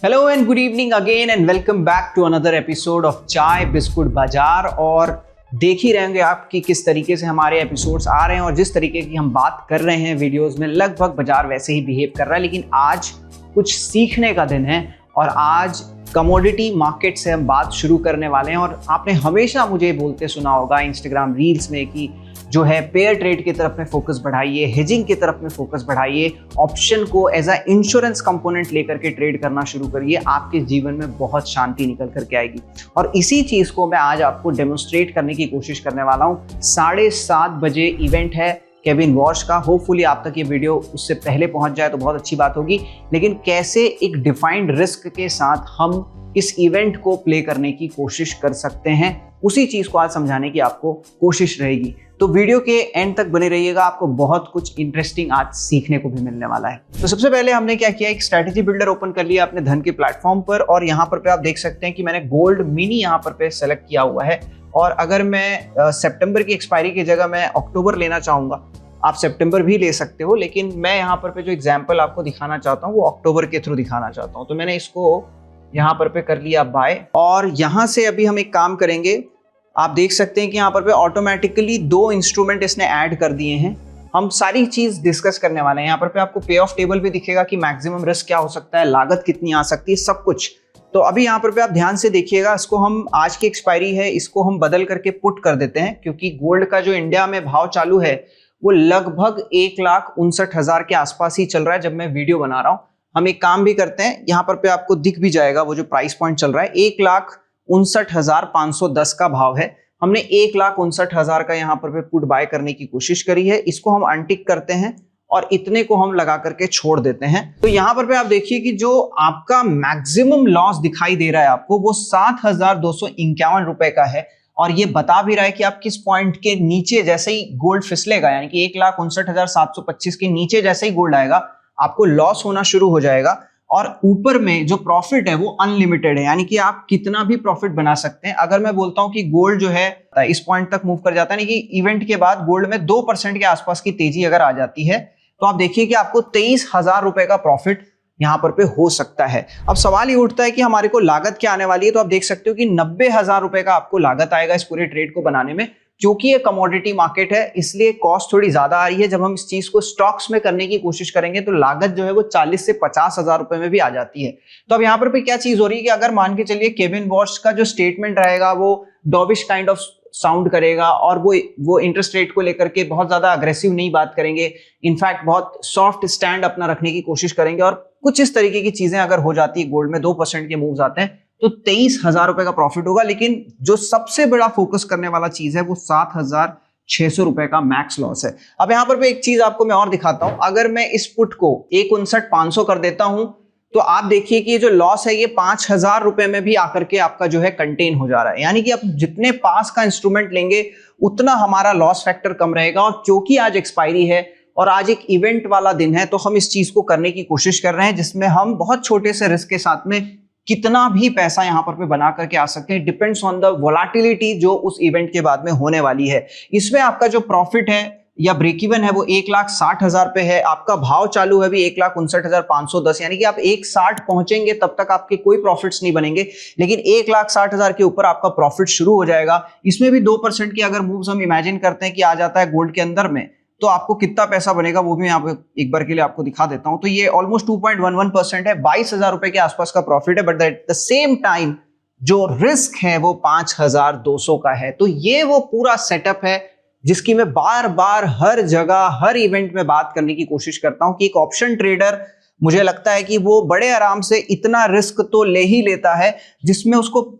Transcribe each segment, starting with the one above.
Hello and good evening again and welcome back to another episode of Chai Biscuit Bazaar. और देख ही रहेंगे आप कि किस तरीके से हमारे एपिसोड्स आ रहे हैं और जिस तरीके की हम बात कर रहे हैं वीडियोस में, लगभग बाजार वैसे ही बिहेव कर रहा है। लेकिन आज कुछ सीखने का दिन है और आज कमोडिटी मार्केट से हम बात शुरू करने वाले हैं। और आपने हमेशा मुझे बोलते सुना होगा इंस्टाग्राम रील्स में कि जो है पेयर ट्रेड की तरफ में फोकस बढ़ाइए, हेजिंग की तरफ में फोकस बढ़ाइए, ऑप्शन को एज अ इंश्योरेंस कंपोनेंट लेकर के ट्रेड करना शुरू करिए, आपके जीवन में बहुत शांति निकल करके आएगी। और इसी चीज को मैं आज आपको डेमोन्स्ट्रेट करने की कोशिश करने वाला हूँ। 7:30 बजे इवेंट है केविन वॉश का। होपफुली आप तक ये वीडियो उससे पहले पहुंच जाए तो बहुत अच्छी बात होगी। लेकिन कैसे एक डिफाइंड रिस्क के साथ हम इस इवेंट को प्ले करने की कोशिश कर सकते हैं, उसी चीज को आज समझाने की आपको कोशिश रहेगी। तो वीडियो के एंड तक बने रहिएगा, आपको बहुत कुछ इंटरेस्टिंग आज सीखने को भी मिलने वाला है। तो सबसे पहले हमने क्या किया, एक स्ट्रैटेजी बिल्डर ओपन कर लिया अपने धन के प्लेटफॉर्म पर। और यहाँ पर पे आप देख सकते हैं कि मैंने गोल्ड मिनी यहाँ पर पे सेलेक्ट किया हुआ है। और अगर मैं सितंबर की एक्सपायरी की जगह मैं अक्टूबर लेना चाहूंगा, आप सितंबर भी ले सकते हो, लेकिन मैं यहाँ पर पे जो एग्जाम्पल आपको दिखाना चाहता हूँ वो अक्टूबर के थ्रू दिखाना चाहता हूँ। तो मैंने इसको यहाँ पर पे कर लिया बाय। और यहाँ से अभी हम एक काम करेंगे, आप देख सकते हैं कि यहाँ पर पे ऑटोमेटिकली 2 इंस्ट्रूमेंट इसने ऐड कर दिए हैं। हम सारी चीज डिस्कस करने वाले हैं। यहाँ पर पे आपको पे ऑफ टेबल भी दिखेगा कि मैक्सिमम रिस्क क्या हो सकता है, लागत कितनी आ सकती है, सब कुछ। तो अभी यहाँ पर पे आप ध्यान से देखिएगा, इसको हम आज की एक्सपायरी है, इसको हम बदल करके पुट कर देते हैं, क्योंकि गोल्ड का जो इंडिया में भाव चालू है वो लगभग 1,59,000 के आसपास ही चल रहा है जब मैं वीडियो बना रहा हूँ। हम एक काम भी करते हैं, यहाँ पर पे आपको दिख भी जाएगा वो जो प्राइस पॉइंट चल रहा है, 1,59,510 का भाव है। हमने 1,59,000 का यहाँ पर पे पुट बाय करने की कोशिश करी है। इसको हम अनटिक करते हैं और इतने को हम लगा करके छोड़ देते हैं। तो यहाँ पर पे आप देखिए कि जो आपका मैक्सिमम लॉस दिखाई दे रहा है आपको, वो 7,251 रुपए का है। और ये बता भी रहा है कि आप किस पॉइंट के नीचे जैसे ही गोल्ड फिसलेगा, यानी कि 1,59,725 के नीचे जैसे ही गोल्ड आएगा, आपको लॉस होना शुरू हो जाएगा। और ऊपर में जो प्रॉफिट है वो अनलिमिटेड है, यानी कि आप कितना भी प्रॉफिट बना सकते हैं। अगर मैं बोलता हूं कि गोल्ड जो है इस पॉइंट तक मूव कर जाता है, यानी कि इवेंट के बाद गोल्ड में 2% के आसपास की तेजी अगर आ जाती है, तो आप देखिए कि आपको 23,000 रुपए का प्रॉफिट यहां पर पे हो सकता है। अब सवाल ये उठता है कि हमारे को लागत क्या आने वाली है। तो आप देख सकते हो कि 90,000 रुपए का आपको लागत आएगा इस पूरे ट्रेड को बनाने में। क्योंकि ये कमोडिटी मार्केट है इसलिए कॉस्ट थोड़ी ज्यादा आ रही है। जब हम इस चीज को स्टॉक्स में करने की कोशिश करेंगे तो लागत जो है वो 40 से 50,000 रुपए में भी आ जाती है। तो अब यहाँ पर भी क्या चीज हो रही है कि अगर मान के चलिए केविन वॉश का जो स्टेटमेंट रहेगा वो डॉविश काइंड ऑफ साउंड करेगा और वो इंटरेस्ट रेट को लेकर के बहुत ज्यादा अग्रेसिव नहीं बात करेंगे, इनफैक्ट बहुत सॉफ्ट स्टैंड अपना रखने की कोशिश करेंगे। और कुछ इस तरीके की चीजें अगर हो जाती है, गोल्ड में 2% के मूव्स आते हैं, तो 23,000 रुपए का प्रॉफिट होगा। लेकिन जो सबसे बड़ा फोकस करने वाला चीज है वो 7,600 रुपए का मैक्स लॉस है। अब यहां पर एक चीज आपको मैं और दिखाता हूं, अगर मैं इस पुट को 1,59,500 कर देता हूं तो आप देखिए कि ये जो लॉस है ये 5,000 रुपए में भी आकर के आपका जो है कंटेन हो जा रहा है। यानी कि आप जितने पास का इंस्ट्रूमेंट लेंगे उतना हमारा लॉस फैक्टर कम रहेगा। और क्योंकि आज एक्सपायरी है और आज एक इवेंट वाला दिन है, तो हम इस चीज को करने की कोशिश कर रहे हैं जिसमें हम बहुत छोटे से रिस्क के साथ में कितना भी पैसा यहां पर पे बना करके आ सकते हैं। डिपेंड्स ऑन द वोलेटिलिटी जो उस इवेंट के बाद में होने वाली है। इसमें आपका जो प्रॉफिट है या ब्रेक इवन है वो 1,60,000 पे है। आपका भाव चालू है भी 1,59,510, यानी कि आप 1,60 पहुंचेंगे तब तक आपके कोई प्रॉफिट्स नहीं बनेंगे। लेकिन 1,60,000 के ऊपर आपका प्रॉफिट शुरू हो जाएगा। इसमें भी 2% की अगर मूव्स हम इमेजिन करते हैं कि आ जाता है गोल्ड के अंदर में, तो आपको कितना पैसा बनेगा वो भी यहाँ पे एक बार के लिए आपको दिखा देता हूं। तो ये ऑलमोस्ट 2.11% है, 22,000 रुपए के आसपास का प्रॉफिट है। But at the same time जो रिस्क है वो 5,200 का है। तो ये वो पूरा सेटअप है जिसकी मैं बार बार हर जगह हर इवेंट में बात करने की कोशिश करता हूं कि एक ऑप्शन ट्रेडर, मुझे लगता है कि वो बड़े आराम से इतना रिस्क तो ले ही लेता है जिसमें उसको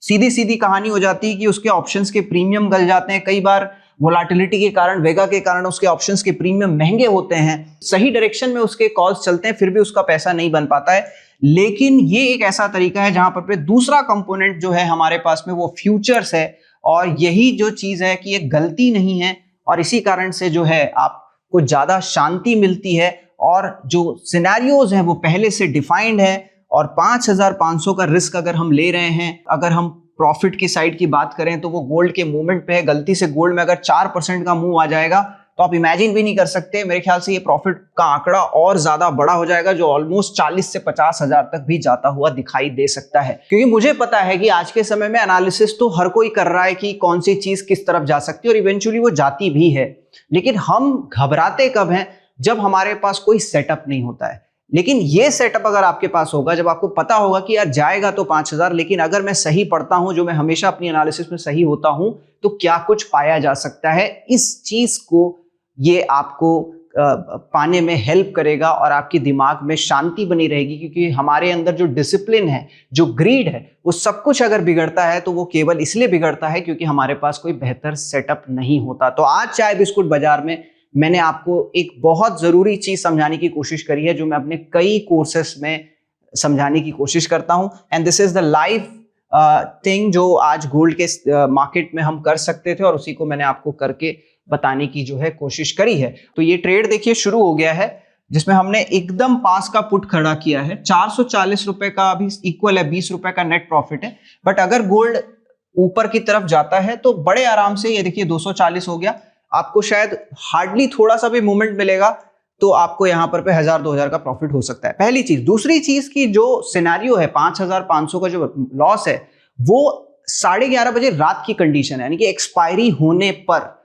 सीधी सीधी कहानी हो जाती है कि उसके ऑप्शंस के प्रीमियम गल जाते हैं। कई बार वोलेटिलिटी के कारण, वेगा के कारण उसके ऑप्शंस के प्रीमियम महंगे होते हैं, सही डायरेक्शन में उसके कॉल्स चलते हैं, फिर भी उसका पैसा नहीं बन पाता है। लेकिन ये एक ऐसा तरीका है जहां पर दूसरा कंपोनेंट जो है हमारे पास में वो फ्यूचर्स है। और यही जो चीज है कि ये गलती नहीं है और इसी कारण से जो है आपको ज्यादा शांति मिलती है और जो सिनेरियोज हैं वो पहले से डिफाइंड है। और 5,500 का रिस्क अगर हम ले रहे हैं, अगर हम प्रॉफिट की साइड की बात करें तो वो गोल्ड के मूवमेंट पे है। गलती से गोल्ड में अगर 4% का मूव आ जाएगा तो आप इमेजिन भी नहीं कर सकते, मेरे ख्याल से ये प्रॉफिट का आंकड़ा और ज्यादा बड़ा हो जाएगा, जो ऑलमोस्ट 40 से 50 हजार तक भी जाता हुआ दिखाई दे सकता है। क्योंकि मुझे पता है कि आज के समय में एनालिसिस तो हर कोई कर रहा है कि कौन सी चीज किस तरफ जा सकती है, और इवेंचुअली वो जाती भी है। लेकिन हम घबराते कब हैं? जब हमारे पास कोई सेटअप नहीं होता है। लेकिन ये सेटअप अगर आपके पास होगा, जब आपको पता होगा कि यार जाएगा तो 5000, लेकिन अगर मैं सही पढ़ता हूं, जो मैं हमेशा अपनी एनालिसिस में सही होता हूं, तो क्या कुछ पाया जा सकता है, इस चीज को ये आपको पाने में हेल्प करेगा और आपके दिमाग में शांति बनी रहेगी। क्योंकि हमारे अंदर जो डिसिप्लिन है, जो ग्रीड है, वो सब कुछ अगर बिगड़ता है तो वो केवल इसलिए बिगड़ता है क्योंकि हमारे पास कोई बेहतर सेटअप नहीं होता। तो आज चाय बिस्कुट बाजार में मैंने आपको एक बहुत जरूरी चीज समझाने की कोशिश करी है, जो मैं अपने कई कोर्सेस में समझाने की कोशिश करता हूं। And this is the live thing जो आज गोल्ड के मार्केट में हम कर सकते थे, और उसी को मैंने आपको करके बताने की जो है कोशिश करी है। तो ये ट्रेड देखिए शुरू हो गया है, जिसमें हमने एकदम पास का पुट खड़ा किया है। 440 रुपए का अभी इक्वल है 20 रुपए का नेट प्रॉफिट है। बट अगर गोल्ड ऊपर की तरफ जाता है तो बड़े आराम से, ये देखिए 240 हो गया, आपको शायद हार्डली थोड़ा सा भी मूवमेंट मिलेगा तो आपको यहां पर पे 1000-2000 का प्रॉफिट हो सकता है। पहली चीज। दूसरी चीज की जो सिनेरियो है, 5500 का जो लॉस है, वो 11:30 बजे रात की कंडीशन है, यानी कि एक्सपायरी होने पर।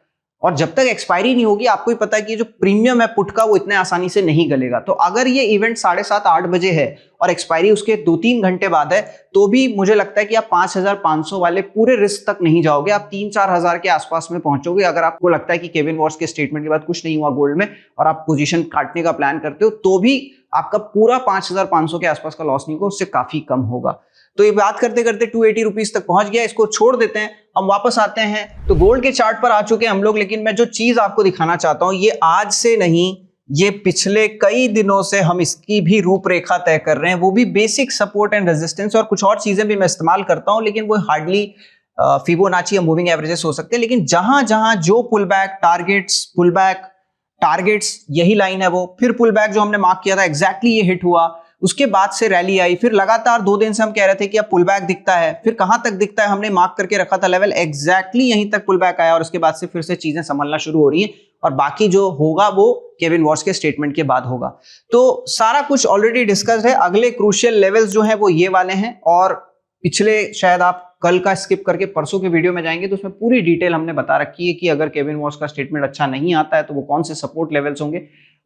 और जब तक एक्सपायरी नहीं होगी, आपको ही पता है कि जो प्रीमियम है पुट का, वो इतने आसानी से नहीं गलेगा। तो अगर ये इवेंट 7:30-8 बजे है और एक्सपायरी उसके 2-3 घंटे बाद है, तो भी मुझे लगता है कि आप 5500 वाले पूरे रिस्क तक नहीं जाओगे, आप 3-4 हजार के आसपास में पहुंचोगे। अगर आपको लगता है कि केविन वॉर्स के स्टेटमेंट के बाद कुछ नहीं हुआ गोल्ड में और आप पोजीशन काटने का प्लान करते हो, तो भी आपका पूरा 5500 के आसपास का लॉस नहीं होगा, उससे काफी कम होगा। तो ये बात करते करते 280 रुपीज तक पहुंच गया, इसको छोड़ देते हैं, हम वापस आते हैं। तो गोल्ड के चार्ट पर आ चुके हैं हम लोग, लेकिन मैं जो चीज आपको दिखाना चाहता हूं, ये आज से नहीं, ये पिछले कई दिनों से हम इसकी भी रूपरेखा तय कर रहे हैं। वो भी बेसिक सपोर्ट एंड रेजिस्टेंस, और कुछ और चीजें भी मैं इस्तेमाल करता हूं, लेकिन वो हार्डली फिबोनाची या मूविंग एवरेजेस हो सकते हैं। लेकिन जहां जहां जो pull back targets, pull back targets, यही लाइन है वो, फिर पुल बैक जो हमने मार्क किया था एग्जैक्टली ये हिट हुआ, उसके बाद से रैली आई, फिर लगातार 2 दिन से हम कह रहे थे कि अब पुल बैक दिखता है, फिर कहां तक दिखता है, हमने मार्क करके रखा था लेवल, एग्जैक्टली यहीं तक पुल बैक आया, और उसके बाद से फिर से चीजें संभलना शुरू हो रही हैं। और बाकी जो होगा वो केविन वॉर्स के स्टेटमेंट के बाद होगा। तो सारा कुछ ऑलरेडी डिस्कस्ड है। अगले क्रूशियल लेवल्स जो है वो ये वाले हैं, और पिछले शायद आप कल का स्किप करके परसों के वीडियो में जाएंगे तो उसमें पूरी डिटेल हमने बता रखी है कि अगर केविन वॉर्स का स्टेटमेंट अच्छा नहीं आता है तो वो कौन से सपोर्ट लेवल्स होंगे,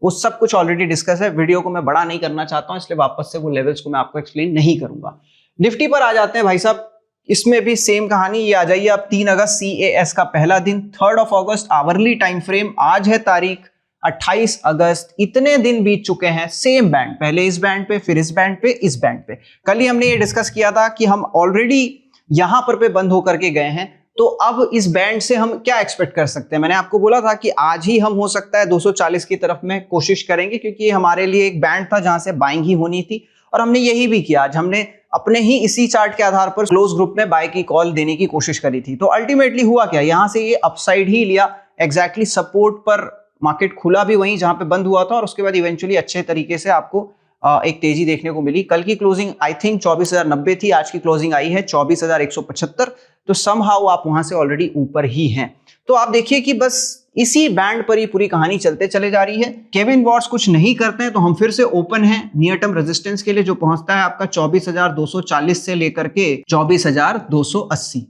वो सब कुछ ऑलरेडी डिस्कस है। वीडियो को मैं बड़ा नहीं करना चाहता हूं, इसलिए वापस से वो लेवल्स को मैं आपको एक्सप्लेन नहीं करूंगा। निफ्टी पर आ जाते हैं भाई साहब, इसमें भी सेम कहानी। ये आ जाइए अब 3 अगस्त CAS का पहला दिन, 3 अगस्त आवरली टाइम फ्रेम, आज है तारीख 28 अगस्त, इतने दिन बीत चुके हैं, सेम बैंड, पहले इस बैंड पे, फिर इस बैंड पे, इस बैंड पे। कल ही हमने ये डिस्कस किया था कि हम ऑलरेडी यहां पर पे बंद होकर के गए हैं, तो अब इस बैंड से हम क्या एक्सपेक्ट कर सकते हैं। मैंने आपको बोला था कि आज ही हम हो सकता है 240 की तरफ में कोशिश करेंगे, क्योंकि ये हमारे लिए एक बैंड था जहां से बाइंग ही होनी थी, और हमने यही भी किया। आज हमने अपने ही इसी चार्ट के आधार पर क्लोज ग्रुप में बाय की कॉल देने की कोशिश करी थी। तो अल्टीमेटली हुआ क्या, यहां से ये अपसाइड ही लिया, एग्जैक्टली सपोर्ट पर मार्केट खुला भी वहीं जहां पे बंद हुआ था, और उसके बाद इवेंचुअली अच्छे तरीके से आपको एक तेजी देखने को मिली। कल की क्लोजिंग आई थिंक 24,090 थी, आज की क्लोजिंग आई है 24,175, तो समहाउ आप वहां से ऑलरेडी ऊपर ही हैं। तो आप देखिए कि बस इसी बैंड पर ही पूरी कहानी चलते चले जा रही है। केविन वॉर्स कुछ नहीं करते हैं तो हम फिर से ओपन हैं नियर टर्म रेजिस्टेंस के लिए, जो पहुंचता है आपका 24,240 से लेकर के 24,280,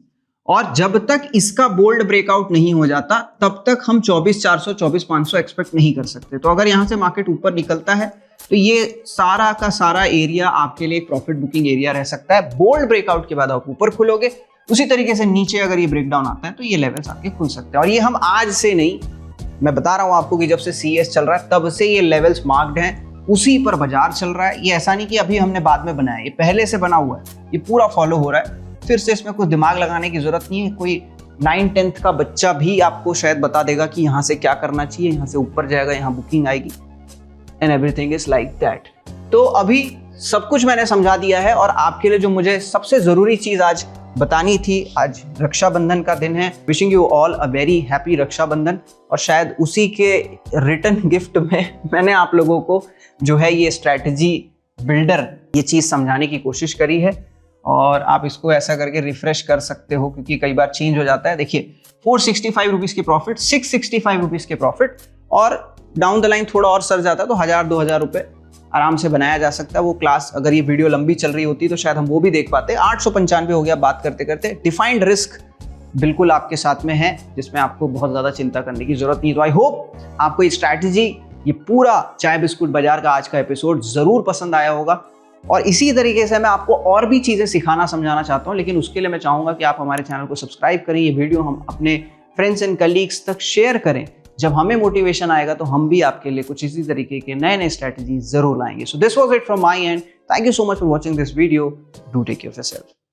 और जब तक इसका बोल्ड ब्रेकआउट नहीं हो जाता तब तक हम 24,400 24,500 एक्सपेक्ट नहीं कर सकते। तो अगर यहां से मार्केट ऊपर निकलता है तो ये सारा का सारा एरिया आपके लिए एक प्रॉफिट बुकिंग एरिया रह सकता है। बोल्ड ब्रेकआउट के बाद आप ऊपर खुलोगे, उसी तरीके से नीचे अगर ये ब्रेकडाउन आता है तो ये लेवल्स आपके खुल सकते हैं। और ये हम आज से नहीं, मैं बता रहा हूं आपको कि जब से CS चल रहा है तब से ये लेवल्स मार्क्ड हैं, उसी पर बाजार चल रहा है। ये ऐसा नहीं कि अभी हमने बाद में बनाया, ये पहले से बना हुआ है, ये पूरा फॉलो हो रहा है। फिर से इसमें कुछ दिमाग लगाने की जरूरत नहीं है। कोई 9-10th का बच्चा भी आपको शायद बता देगा कि यहाँ से क्या करना चाहिए, यहाँ से ऊपर जाएगा, यहाँ बुकिंग आएगी, and everything is like that. तो अभी सब कुछ मैंने समझा दिया है, और आपके लिए जो मुझे सबसे जरूरी चीज आज बतानी थी, आज रक्षाबंधन का दिन है। Wishing you all a very happy Rakshabandhan, और शायद उसी के रिटर्न गिफ्ट में मैंने आप लोगों को जो है ये स्ट्रैटेजी बिल्डर ये चीज समझाने की कोशिश करी है। और आप इसको ऐसा करके रिफ्रेश कर सकते हो, क्योंकि कई बार चेंज हो जाता है। देखिए 465 रुपीज के प्रॉफिट, 665 रुपीज के प्रॉफिट, और डाउन द लाइन थोड़ा और सर जाता है तो 1000-2000 रुपए आराम से बनाया जा सकता है। वो क्लास अगर ये वीडियो लंबी चल रही होती तो शायद हम वो भी देख पाते। 895 हो गया बात करते करते। डिफाइंड रिस्क बिल्कुल आपके साथ में है, जिसमें आपको बहुत ज्यादा चिंता करने की जरूरत नहीं। तो आई होप आपको ये स्ट्रैटेजी, ये पूरा चाय बिस्कुट बाजार का आज का एपिसोड जरूर पसंद आया होगा। और इसी तरीके से मैं आपको और भी चीजें सिखाना समझाना चाहता हूं, लेकिन उसके लिए मैं चाहूंगा कि आप हमारे चैनल को सब्सक्राइब करें, ये वीडियो हम अपने फ्रेंड्स एंड कलीग्स तक शेयर करें। जब हमें मोटिवेशन आएगा तो हम भी आपके लिए कुछ इसी तरीके के नए नए स्ट्रैटेजी जरूर लाएंगे। So this was it from my end. Thank you so much for watching this video. Do take care of yourself.